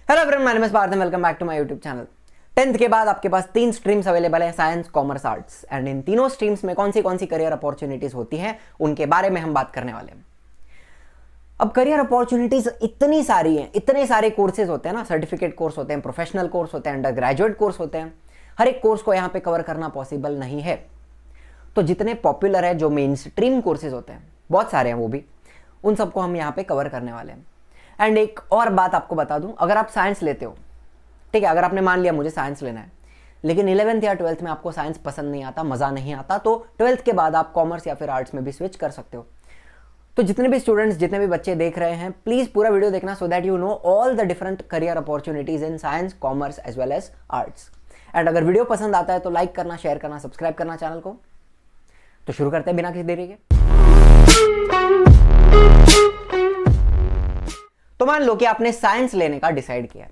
Hello everyone, my name is Parth and welcome back to my YouTube channel. 10th के बाद आपके पास 3 streams available है, साइंस, कॉमर्स, आर्ट्स। एंड इन तीनों स्ट्रीम्स में कौन सी करियर अपॉर्चुनिटीज होती हैं उनके बारे में हम बात करने वाले हैं। अब करियर अपॉर्चुनिटीज इतनी सारी हैं, इतने सारे कोर्सेज होते हैं ना, सर्टिफिकेट कोर्स होते हैं, प्रोफेशनल कोर्स होते हैं, अंडर ग्रेजुएट कोर्स होते हैं। हर एक कोर्स को यहाँ पे कवर करना पॉसिबल नहीं है। तो जितने पॉपुलर है, जो मेन स्ट्रीम कोर्सेज होते हैं, बहुत सारे हैं वो भी, उन सबको हम यहाँ पे कवर करने वाले हैं। एंड एक और बात आपको बता दूं, अगर आप साइंस लेते हो, ठीक है, अगर आपने मान लिया मुझे साइंस लेना है, लेकिन 11th या 12th में आपको साइंस पसंद नहीं आता, मज़ा नहीं आता, तो 12th के बाद आप कॉमर्स या फिर आर्ट्स में भी स्विच कर सकते हो। तो जितने भी स्टूडेंट्स, जितने भी बच्चे देख रहे हैं, प्लीज़ पूरा वीडियो देखना so that you know all the different career opportunities in science, commerce as well as arts. And अगर वीडियो पसंद आता है तो लाइक करना, शेयर करना, सब्सक्राइब करना चैनल को। तो शुरू करते हैं बिना किसी देरी के। तो मान लो कि आपने साइंस लेने का डिसाइड किया है,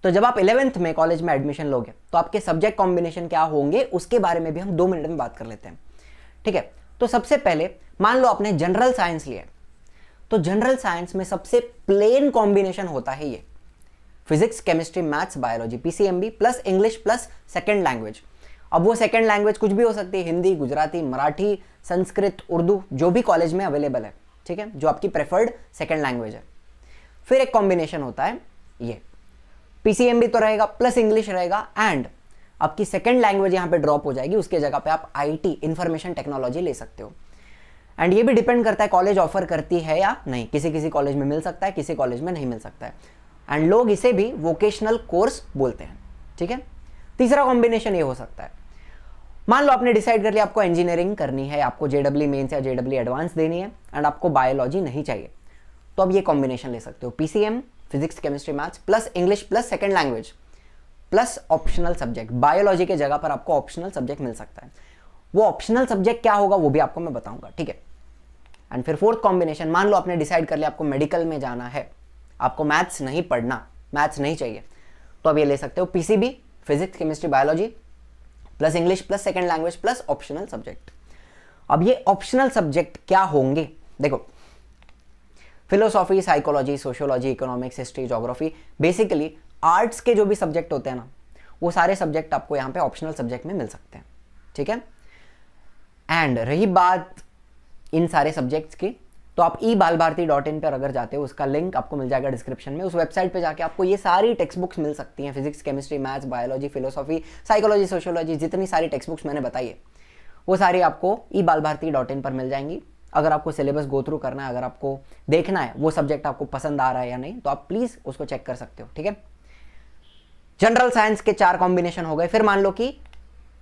तो जब आप 11th में कॉलेज में एडमिशन लोगे तो आपके सब्जेक्ट कॉम्बिनेशन क्या होंगे उसके बारे में भी हम 2 मिनट में बात कर लेते हैं, ठीक है। तो सबसे पहले मान लो आपने जनरल साइंस लिया है, तो जनरल साइंस में सबसे प्लेन कॉम्बिनेशन होता है ये physics, chemistry, maths, biology, PCMB plus English plus second language. अब वो सेकेंड लैंग्वेज कुछ भी हो सकती है, हिंदी, गुजराती, मराठी, संस्कृत, उर्दू, जो भी कॉलेज में अवेलेबल है, ठीक है, जो आपकी प्रेफर्ड सेकेंड लैंग्वेज है। फिर एक कॉम्बिनेशन होता है ये पीसीएमबी तो रहेगा प्लस इंग्लिश रहेगा, एंड आपकी सेकेंड लैंग्वेज यहां पे ड्रॉप हो जाएगी, उसके जगह पे आप आईटी, इंफॉर्मेशन टेक्नोलॉजी ले सकते हो। एंड ये भी डिपेंड करता है कॉलेज ऑफर करती है या नहीं, किसी किसी कॉलेज में मिल सकता है, किसी कॉलेज में नहीं मिल सकता है। एंड लोग इसे भी वोकेशनल कोर्स बोलते हैं, ठीक है। तीसरा कॉम्बिनेशन ये हो सकता है, मान लो आपने डिसाइड कर लिया आपको इंजीनियरिंग करनी है, आपको जेडब्ल्यू मेंस या जेडब्ल्यू एडवांस देनी है, एंड आपको बायोलॉजी नहीं चाहिए, तो अब ये कॉम्बिनेशन ले सकते हो, PCM, physics, chemistry, maths plus English plus second language plus optional subject. Biology के जगह पर आपको ऑप्शनल सब्जेक्ट मिल सकता है। वो ऑप्शनल सब्जेक्ट क्या होगा वो भी आपको मैं बताऊंगा, ठीक है। एंड फिर फोर्थ कॉम्बिनेशन, मान लो आपने डिसाइड कर लिया आपको मेडिकल में जाना है, आपको मैथ्स नहीं पढ़ना, मैथ्स नहीं चाहिए, तो अब ये ले सकते हो PCB, physics, chemistry, biology plus English plus second language plus optional subject. अब ये ऑप्शनल सब्जेक्ट क्या होंगे, देखो, philosophy, psychology, sociology, economics, history, geography, basically arts के जो भी सब्जेक्ट होते हैं ना, वो सारे सब्जेक्ट आपको यहाँ पे ऑप्शनल सब्जेक्ट में मिल सकते हैं, ठीक है। एंड रही बात इन सारे सब्जेक्ट्स की, तो आप ebalbharti.in पर अगर जाते हो, उसका लिंक आपको मिल जाएगा डिस्क्रिप्शन में। उस वेबसाइट पे जाके आपको ये सारी टेक्स्ट बुक्स मिल सकती हैं, physics, chemistry, maths, biology, philosophy, psychology, sociology, जितनी सारी टेक्स्ट बुक्स मैंने बताई है वो सारी आपको ebalbharti.in पर मिल जाएंगी। अगर आपको सिलेबस गो थ्रू करना है, अगर आपको देखना है वो सब्जेक्ट आपको पसंद आ रहा है या नहीं, तो आप प्लीज उसको चेक कर सकते हो, ठीक है। जनरल साइंस के 4 कॉम्बिनेशन हो गए। फिर मान लो कि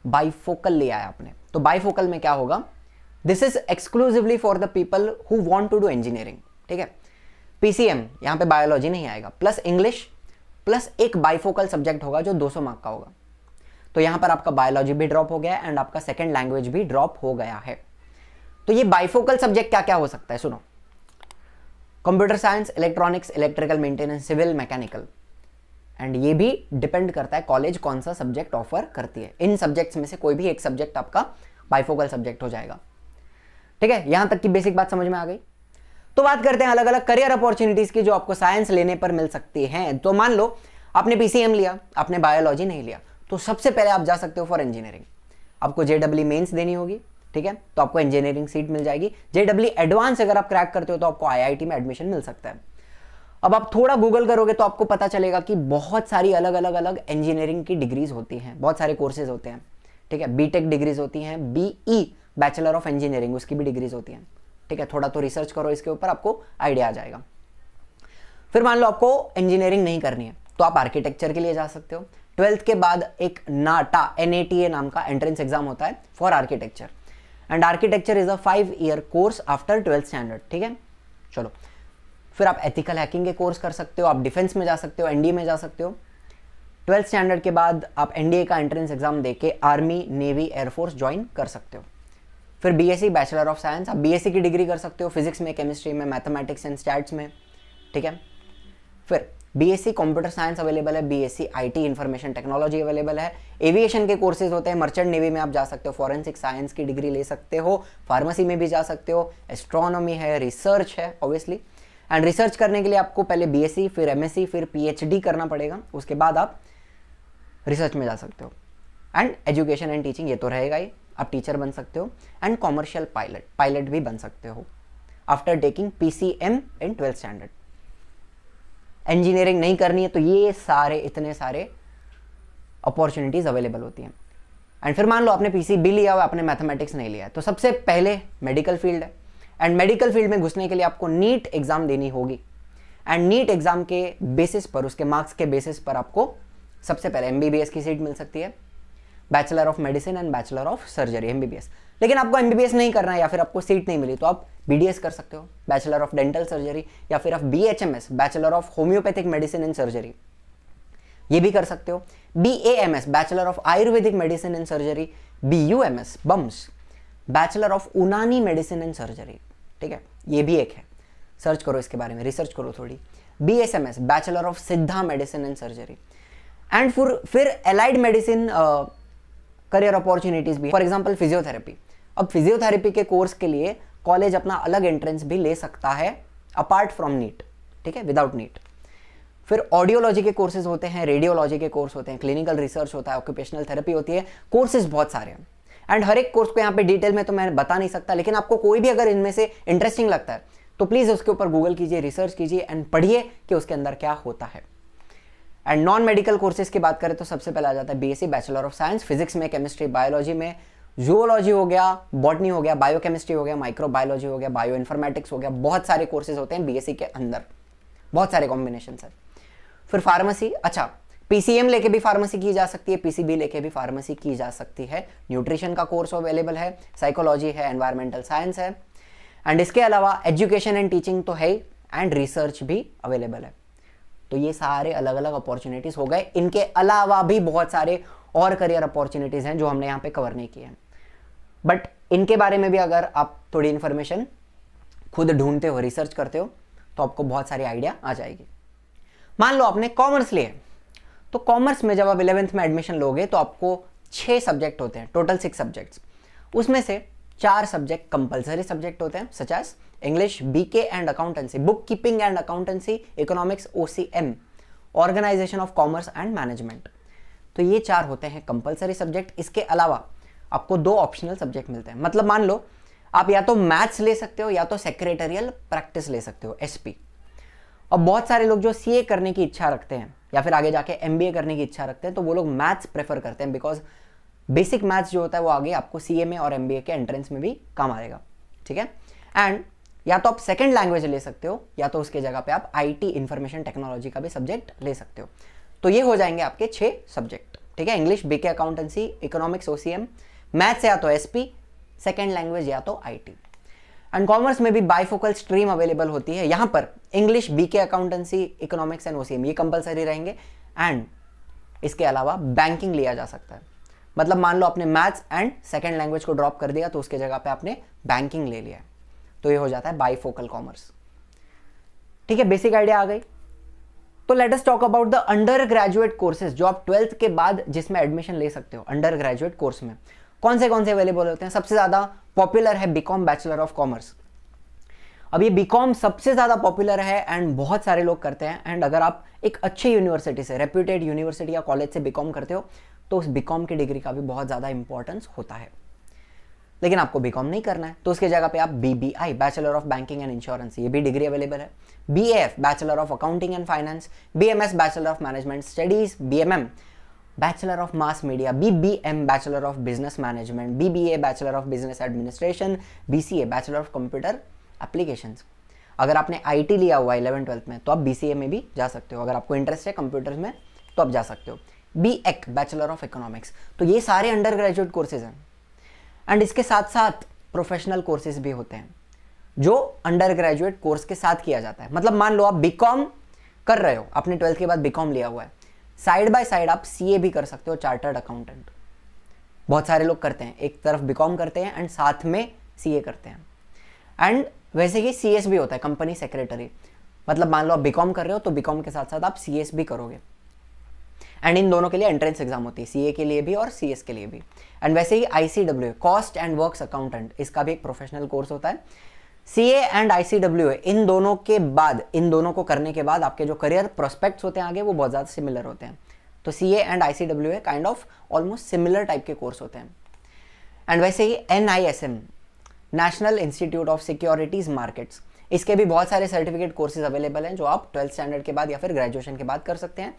बाइफोकल लिया है आपने, तो बाइफोकल में क्या होगा, this is exclusively for the people who want to do engineering, ठीक है। पीसीएम, यहां पे बायोलॉजी नहीं आएगा, प्लस इंग्लिश प्लस एक बाइफोकल सब्जेक्ट होगा जो 200 मार्क का होगा। तो यहां पर आपका बायोलॉजी भी ड्रॉप हो गया एंड आपका सेकेंड लैंग्वेज भी ड्रॉप हो गया है। तो ये बाइफोकल सब्जेक्ट क्या क्या हो सकता है, सुनो, computer science, electronics, electrical maintenance, civil, mechanical. And ये भी डिपेंड करता है कॉलेज कौन सा सब्जेक्ट ऑफर करती है। इन सब्जेक्ट्स में से कोई भी एक सब्जेक्ट आपका बाइफोकल सब्जेक्ट हो जाएगा, ठीक है। यहां तक की बेसिक बात समझ में आ गई। तो बात करते हैं अलग अलग करियर अपॉर्चुनिटीज की जो आपको साइंस लेने पर मिल सकती हैं। तो मान लो आपने पीसीएम लिया, आपने बायोलॉजी नहीं लिया, तो सबसे पहले आप जा सकते हो फॉर इंजीनियरिंग। आपको जेडब्ल्यू मेंस देनी होगी, ठीक है, तो आपको इंजीनियरिंग सीट मिल जाएगी। जेडब्ल्यू एडवांस अगर आप क्रैक करते हो तो आपको आईआईटी में एडमिशन मिल सकता है। अब आप थोड़ा गूगल करोगे तो आपको पता चलेगा कि बहुत सारी अलग अलग इंजीनियरिंग की डिग्रीज होती हैं, बहुत सारे कोर्सेज होते हैं, ठीक है। बीटेक डिग्रीज होती हैं, बीई बैचलर ऑफ इंजीनियरिंग, उसकी भी डिग्रीज होती हैं, ठीक है। थोड़ा तो रिसर्च करो इसके ऊपर, आपको आइडिया आ जाएगा। फिर मान लो आपको इंजीनियरिंग नहीं करनी है, तो आप आर्किटेक्चर के लिए जा सकते हो। 12th के बाद एक नाटा NATA नाम का एंट्रेंस एग्जाम होता है for architecture, and architecture is a 5-year course after 12th standard, ठीक है। चलो, फिर आप एथिकल हैकिंग के कोर्स कर सकते हो, आप डिफेंस में जा सकते हो, एनडीए में जा सकते हो। 12th स्टैंडर्ड के बाद आप एनडीए का एंट्रेंस एग्जाम देके आर्मी, नेवी, एयरफोर्स ज्वाइन कर सकते हो। फिर बीएससी, बैचलर ऑफ साइंस, आप बीएससी की डिग्री कर सकते हो फिजिक्स में, केमिस्ट्री में, मैथमेटिक्स एंड स्टैट्स में, ठीक है। फिर बीएससी कंप्यूटर साइंस अवेलेबल है, BSc IT, information technology available है। एविएशन के कोर्सेज होते हैं, मर्चेंट नेवी में आप जा सकते हो, फॉरेंसिक साइंस की डिग्री ले सकते हो, फार्मेसी में भी जा सकते हो, एस्ट्रोनॉमी है, रिसर्च है ऑब्वियसली, एंड रिसर्च करने के लिए आपको पहले बीएससी, फिर एमएससी, फिर पीएचडी करना पड़ेगा, उसके बाद आप रिसर्च में जा सकते हो। एंड एजुकेशन एंड टीचिंग ये तो रहेगा ही, आप टीचर बन सकते हो। एंड कॉमर्शियल पायलट भी बन सकते हो आफ्टर टेकिंग पीसीएम इन 12th स्टैंडर्ड। इंजीनियरिंग नहीं करनी है तो ये सारे इतने सारे अपॉर्चुनिटीज अवेलेबल होती हैं। एंड फिर मान लो आपने पीसीबी लिया हुआ, आपने मैथमेटिक्स नहीं लिया है, तो सबसे पहले मेडिकल फील्ड है। एंड मेडिकल फील्ड में घुसने के लिए आपको नीट एग्जाम देनी होगी। एंड नीट एग्जाम के बेसिस पर, उसके मार्क्स के बेसिस पर आपको सबसे पहले एमबीबीएस की सीट मिल सकती है, bachelor of medicine and bachelor of surgery, MBBS. लेकिन आपको एमबीबीएस नहीं करना है या फिर आपको सीट नहीं मिली तो आप बीडीएस कर सकते हो, बैचलर ऑफ डेंटल सर्जरी, या फिर आप BHMS, bachelor of homeopathic medicine and surgery, ये भी कर सकते हो। BAMS, bachelor of Ayurvedic medicine and surgery, BUMS, BUMS, bachelor of Unani medicine and surgery, ठीक है, ये भी एक है, सर्च करो इसके बारे में, रिसर्च करो थोड़ी। बीएसएमएस, बैचलर ऑफ सिद्धा मेडिसिन एंड सर्जरी। एंड फिर एलाइड मेडिसिन करियर अपॉर्चुनिटीज भी, फॉर एग्जांपल फिजियोथेरेपी। अब फिजियोथेरेपी के कोर्स के लिए कॉलेज अपना अलग एंट्रेंस भी ले सकता है अपार्ट फ्रॉम नीट, ठीक है, विदाउट नीट। फिर ऑडियोलॉजी के कोर्सेज होते हैं, रेडियोलॉजी के कोर्स होते हैं, क्लिनिकल रिसर्च होता है, ऑक्यूपेशनल थेरेपी होती है, कोर्सेज बहुत सारे हैं। एंड हर एक कोर्स को यहाँ पे डिटेल में तो मैं बता नहीं सकता, लेकिन आपको कोई भी अगर इनमें से इंटरेस्टिंग लगता है तो प्लीज उसके ऊपर गूगल कीजिए, रिसर्च कीजिए एंड पढ़िए कि उसके अंदर क्या होता है। एंड नॉन मेडिकल कोर्सेज की बात करें तो सबसे पहले आ जाता है BSc, bachelor of science, physics में, केमिस्ट्री, बायोलॉजी में, जूलॉजी हो गया, बॉटनी हो गया, बायोकेमिस्ट्री हो गया, माइक्रोबायोलॉजी हो गया, बायो इन्फॉर्मेटिक्स हो गया, बहुत सारे कोर्सेज होते हैं बीएससी के अंदर, बहुत सारे कॉम्बिनेशन है। फिर फार्मेसी, अच्छा पीसीएम लेके भी फार्मेसी की जा सकती है, पीसीबी लेके भी फार्मेसी की जा सकती है, न्यूट्रिशन का कोर्स अवेलेबल है, साइकोलॉजी है, एनवायरमेंटल साइंस है। एंड इसके अलावा एजुकेशन एंड टीचिंग तो है एंड रिसर्च भी अवेलेबल है। तो ये सारे अलग अलग अपॉर्चुनिटीज हो गए। इनके अलावा भी बहुत सारे और करियर अपॉर्चुनिटीज हैं जो हमने यहाँ पे कवर नहीं किए हैं, बट इनके बारे में भी अगर आप थोड़ी इंफॉर्मेशन खुद ढूंढते हो, रिसर्च करते हो, तो आपको बहुत सारी आइडिया आ जाएगी। मान लो आपने कॉमर्स लिए, तो कॉमर्स में जब आप 11th में एडमिशन लोगे तो आपको 6 सब्जेक्ट होते हैं, टोटल 6 सब्जेक्ट्स। उसमें से 4 सब्जेक्ट कंपलसरी सब्जेक्ट होते हैं, such as English, BK and accountancy, book keeping and accountancy, economics, OCM, organisation of commerce and management. तो ये 4 होते हैं कंपलसरी सब्जेक्ट। इसके अलावा आपको 2 ऑप्शनल सब्जेक्ट मिलते हैं। मतलब मान लो आप या तो मैथ्स ले सकते हो या तो सेक्रेटरियल प्रैक्टिस ले सकते हो, एसपी। अब बहुत सारे लोग जो सीए करने की इच्छा रखते हैं या फिर आगे जाके एमबीए करने की इच्छा रखते हैं, तो वो लोग मैथ्स प्रेफर करते हैं, बिकॉज बेसिक मैथ्स जो होता है वो आगे आपको सीए में और एमबीए के एंट्रेंस में भी काम आएगा, ठीक है। एंड या तो आप सेकंड लैंग्वेज ले सकते हो या तो उसके जगह पे आप आईटी, इंफॉर्मेशन टेक्नोलॉजी का भी सब्जेक्ट ले सकते हो। तो ये हो जाएंगे आपके 6 सब्जेक्ट, ठीक है, English, BK, accountancy, economics, OCM, maths या तो एसपी, सेकंड लैंग्वेज या तो आईटी। एंड कॉमर्स में भी बाइफोकल स्ट्रीम अवेलेबल होती है। यहां पर English, BK, accountancy, economics and OCM ये कंपलसरी रहेंगे। एंड इसके अलावा बैंकिंग लिया जा सकता है। मतलब मान लो आपने मैथ्स एंड सेकंड लैंग्वेज को ड्रॉप कर दिया तो उसके जगह पे आपने बैंकिंग ले लिया है, तो ये हो जाता है बाइफोकल कॉमर्स, ठीक है। बेसिक आइडिया आ गई। तो let us talk about the under graduate courses, जो आप 12th के बाद जिसमें एडमिशन ले सकते हो। अंडर ग्रेजुएट कोर्स में कौन से अवेलेबल होते हैं? सबसे ज्यादा पॉपुलर है बीकॉम, बैचलर ऑफ कॉमर्स। अब ये बीकॉम सबसे ज्यादा पॉपुलर है एंड बहुत सारे लोग करते हैं। एंड अगर आप एक अच्छी यूनिवर्सिटी से, रेप्यूटेड यूनिवर्सिटी या कॉलेज से बीकॉम करते हो तो उस बीकॉम की डिग्री का भी बहुत ज्यादा इंपॉर्टेंस होता है। लेकिन आपको बीकॉम नहीं करना है तो उसके जगह पे आप BBI, bachelor of banking and insurance, ये भी डिग्री अवेलेबल है। BAF, bachelor of accounting and finance, BMS, bachelor of management studies, BMM, bachelor of mass media, BBM, bachelor of business management, BBA, bachelor of business administration, BCA, bachelor of computer applications. अगर आपने IT लिया हुआ 11th-12th में तो आप BCA में भी जा सकते हो। अगर आपको इंटरेस्ट है कंप्यूटर्स में तो आप जा सकते हो। बीएक, बैचलर ऑफ इकोनॉमिक्स। तो ये सारे अंडर ग्रेजुएट कोर्सेज हैं। एंड इसके साथ साथ प्रोफेशनल कोर्सेज भी होते हैं जो अंडर ग्रेजुएट कोर्स के साथ किया जाता है। मतलब मान लो आप बीकॉम कर रहे हो, आपने 12th के बाद बीकॉम लिया हुआ है, साइड बाय साइड आप सीए भी कर सकते हो, चार्टर्ड अकाउंटेंट। बहुत सारे लोग करते हैं, एक तरफ बीकॉम करते हैं एंड साथ में सीए करते हैं। एंड वैसे ही सीएस भी होता है, कंपनी सेक्रेटरी। मतलब मान लो आप बीकॉम कर रहे हो तो बीकॉम के साथ साथ आप सीएस भी करोगे। एंड इन दोनों के लिए एंट्रेंस एग्जाम होती है, सीए के लिए भी और सीएस के लिए भी। एंड वैसे ही ICW, cost and works accountant, इसका भी एक प्रोफेशनल कोर्स होता है CA एंड ICWA इन दोनों के बाद, इन दोनों को करने के बाद आपके जो करियर प्रोस्पेक्ट्स होते हैं आगे वो बहुत ज़्यादा सिमिलर होते हैं। तो CA and ICWA kind of almost similar type के कोर्स होते हैं। एंड वैसे ही NISM national institute of securities markets, इसके भी बहुत सारे सर्टिफिकेट कोर्सेज अवेलेबल हैं जो आप 12th स्टैंडर्ड के बाद या फिर ग्रेजुएशन के बाद कर सकते हैं।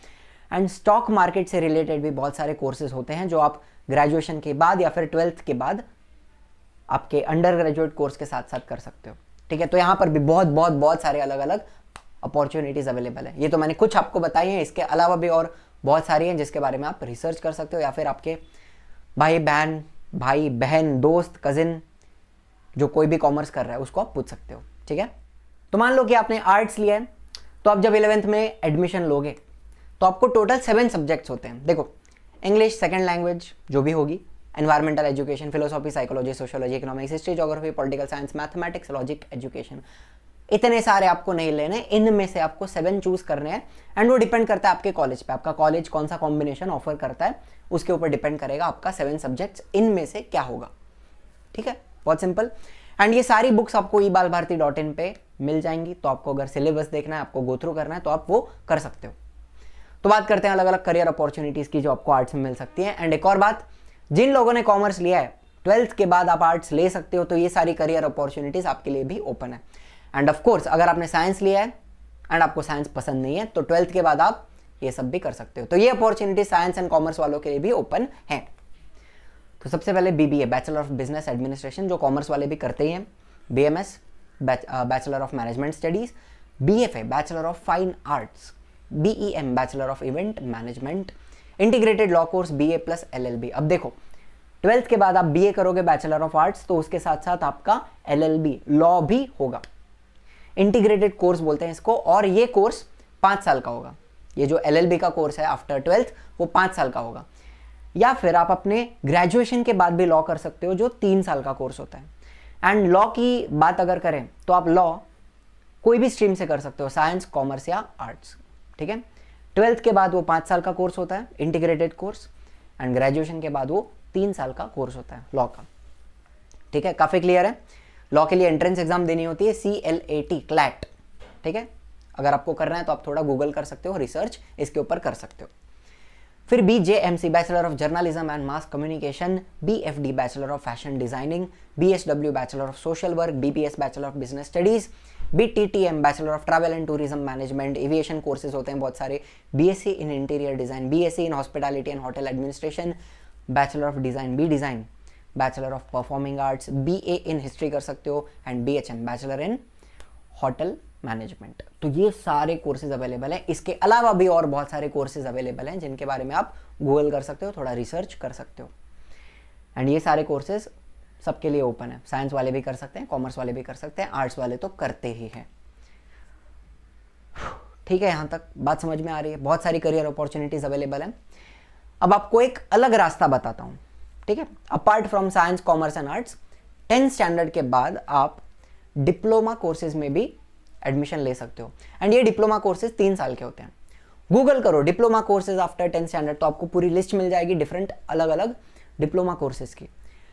एंड स्टॉक मार्केट से रिलेटेड भी बहुत सारे कोर्सेज होते हैं जो आप ग्रेजुएशन के बाद या फिर 12th के बाद आपके अंडर ग्रेजुएट कोर्स के साथ साथ कर सकते हो। ठीक है, तो यहाँ पर भी बहुत सारे अलग अलग अपॉर्चुनिटीज़ अवेलेबल है। ये तो मैंने कुछ आपको बताई हैं, इसके अलावा भी और बहुत सारी हैं जिसके बारे में आप रिसर्च कर सकते हो, या फिर आपके भाई बहन दोस्त कजिन जो कोई भी कॉमर्स कर रहा है उसको आप पूछ सकते हो। ठीक है, तो मान लो कि आपने आर्ट्स लिया है, तो आप जब 11th में एडमिशन लोगे तो आपको टोटल 7 सब्जेक्ट्स होते हैं। देखो, इंग्लिश सेकंड लैंग्वेज जो भी होगी, environmental education, philosophy, psychology, sociology, economics, history, geography, political science, mathematics, logic, education, इतने सारे आपको नहीं लेने, इनमें से आपको 7 चूज करने हैं। एंड वो डिपेंड करता है आपके कॉलेज पे, आपका कॉलेज कौन सा कॉम्बिनेशन ऑफर करता है उसके ऊपर डिपेंड करेगा आपका 7 सब्जेक्ट्स इनमें से क्या होगा। ठीक है, बहुत सिंपल। एंड ये सारी बुक्स आपको ebalbharti.in पे मिल जाएंगी, तो आपको अगर सिलेबस देखना है, आपको गो थ्रू करना है, तो आप वो कर सकते हो। तो बात करते हैं अलग अलग करियर अपॉर्चुनिटीज की जो आपको आर्ट्स में मिल सकती है। एंड एक और बात, जिन लोगों ने कॉमर्स लिया है 12th के बाद आप आर्ट्स ले सकते हो, तो ये सारी करियर अपॉर्चुनिटीज आपके लिए भी ओपन है। एंड ऑफ कोर्स अगर आपने साइंस लिया है एंड आपको साइंस पसंद नहीं है तो 12th के बाद आप ये सब भी कर सकते हो। तो ये अपॉर्चुनिटी साइंस एंड कॉमर्स वालों के लिए भी ओपन है। तो सबसे पहले BBA bachelor of business administration जो कॉमर्स वाले भी करते ही हैं, BMS bachelor of management studies, BFA bachelor of fine arts, BEM bachelor of event management, integrated law course BA plus LLB। अब देखो 12th के बाद आप BA करोगे बैचलर ऑफ आर्ट्स, तो उसके साथ साथ आपका LLB लॉ भी होगा, इंटीग्रेटेड कोर्स बोलते हैं इसको, और ये कोर्स 5 साल का होगा। ये जो LLB का कोर्स है आफ्टर 12th वो 5 साल का होगा। या फिर आप अपने ग्रेजुएशन के बाद भी लॉ कर सकते हो जो 3 साल का कोर्स होता है। एंड लॉ की बात अगर करें तो आप लॉ कोई भी स्ट्रीम से कर सकते हो, साइंस, कॉमर्स या आर्ट्स। ठीक है, 12th के बाद वो 5 साल का कोर्स होता है इंटीग्रेटेड कोर्स, एंड ग्रेजुएशन के बाद वो 3 साल का कोर्स होता है लॉ का। ठीक है, काफी क्लियर है। लॉ के लिए एंट्रेंस एग्जाम देनी होती है CLAT क्लैट। ठीक है, अगर आपको करना है तो आप थोड़ा गूगल कर सकते हो, रिसर्च इसके ऊपर कर सकते हो। फिर BJMC bachelor of journalism and mass communication, BFD bachelor of fashion designing, BSW bachelor of social work, BPS bachelor of business studies, BTTM bachelor of travel and tourism management, aviation courses होते हैं बहुत सारे, BSc in interior design, BSc in hospitality and hotel administration, bachelor of design B design, bachelor of performing arts, BA in history कर सकते हो, and BHM bachelor in hotel management. तो ये सारे कोर्सेज अवेलेबल हैं। इसके अलावा भी और बहुत सारे कोर्सेज अवेलेबल हैं जिनके बारे में आप गूगल कर सकते हो, थोड़ा रिसर्च कर सकते हो। एंड ये सारे कोर्सेज सबके लिए ओपन है, साइंस वाले भी कर सकते हैं, कॉमर्स वाले भी कर सकते हैं, आर्ट्स वाले तो करते ही हैं। ठीक है, यहां तक बात समझ में आ रही है। बहुत सारी करियर अपॉर्चुनिटीज अवेलेबल हैं। अब आपको एक अलग रास्ता बताता हूं। ठीक है, apart from science, commerce and arts, 10th standard के बाद आप डिप्लोमा कोर्सेज में भी एडमिशन ले सकते हो। एंड ये डिप्लोमा कोर्सेज 3 साल के होते हैं। गूगल करो diploma courses after 10th standard, तो आपको पूरी लिस्ट मिल जाएगी डिफरेंट अलग अलग डिप्लोमा कोर्सेज की।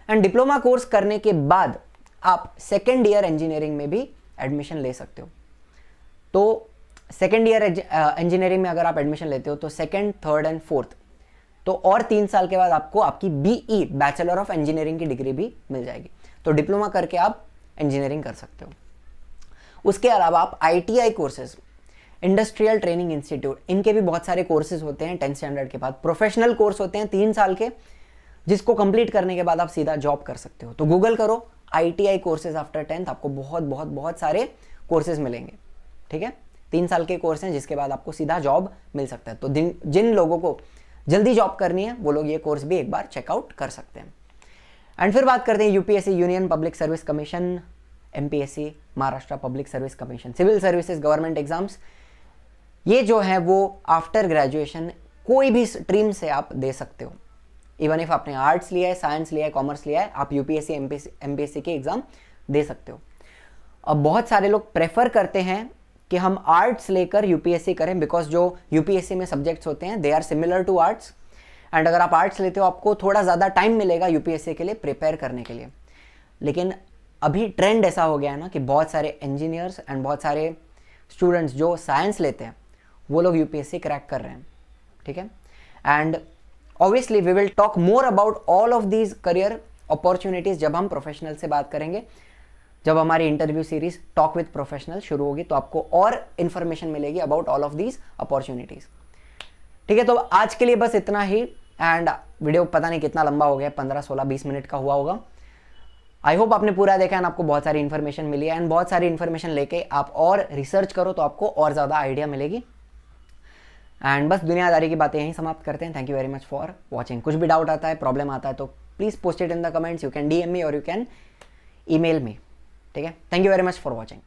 एंड डिप्लोमा कोर्स करने के बाद आप सेकेंड ईयर इंजीनियरिंग में भी एडमिशन ले सकते हो। तो सेकेंड ईयर इंजीनियरिंग में अगर आप एडमिशन लेते हो तो 2nd, 3rd एंड 4th, तो और 3 साल के बाद आपको आपकी BE बैचलर ऑफ इंजीनियरिंग की डिग्री भी मिल जाएगी। तो डिप्लोमा करके आप इंजीनियरिंग कर सकते हो। उसके अलावा आप ITI courses, industrial training institute, इनके भी बहुत सारे कोर्सेज होते हैं 10th स्टैंडर्ड के बाद। प्रोफेशनल कोर्स होते हैं 3 साल के, जिसको कंप्लीट करने के बाद आप सीधा जॉब कर सकते हो। तो गूगल करो ITI कोर्सेज आफ्टर 10th, आपको बहुत सारे कोर्सेज मिलेंगे। ठीक है, 3 साल के कोर्स हैं जिसके बाद आपको सीधा जॉब मिल सकता है। तो जिन लोगों को जल्दी जॉब करनी है वो लोग ये कोर्स भी एक बार चेकआउट कर सकते हैं। एंड फिर बात करते हैं UPSC union public service commission, MPSC Maharashtra public service commission, civil services government exams, ये जो है वो आफ्टर ग्रेजुएशन कोई भी स्ट्रीम से आप दे सकते हो। इवन इफ आपने आर्ट्स लिया है, साइंस लिया है, कॉमर्स लिया है, आप UPSC MPSC के एग्जाम दे सकते हो। अब बहुत सारे लोग प्रेफर करते हैं कि हम आर्ट्स लेकर UPSC करें, बिकॉज जो UPSC में सब्जेक्ट्स होते हैं they are similar to arts. And अगर आप आर्ट्स लेते हो आपको थोड़ा ज़्यादा टाइम मिलेगा UPSC के लिए प्रिपेयर करने के लिए। लेकिन अभी ट्रेंड ऐसा हो गया है ना कि बहुत सारे इंजीनियर्स एंड बहुत सारे स्टूडेंट्स जो साइंस लेते हैं वो लोग यूपीएससी क्रैक कर रहे हैं, ठीक है। And obviously we will talk more about all of these career opportunities जब हम प्रोफेशनल से बात करेंगे, जब हमारी interview series talk with professional शुरू होगी, तो आपको और इन्फॉर्मेशन मिलेगी about all of these opportunities, ठीक है। तो आज के लिए बस इतना ही। एंड वीडियो पता नहीं कितना लंबा हो गया, 15, 16, 20 मिनट का हुआ होगा। आई होप आपने पूरा देखा एंड आपको बहुत सारी इन्फॉर्मेशन मिली है। एंड बहुत सारी इन्फॉर्मेशन लेके आप और रिसर्च करो तो आपको और ज़्यादा आइडिया मिलेगी। एंड बस दुनियादारी की बातें यहीं समाप्त करते हैं। Thank you very much for watching. कुछ भी डाउट आता है, प्रॉब्लम आता है तो please post it in the comments. You can DM मी और यू कैन ईमेल मी, ठीक है। Thank you very much for watching.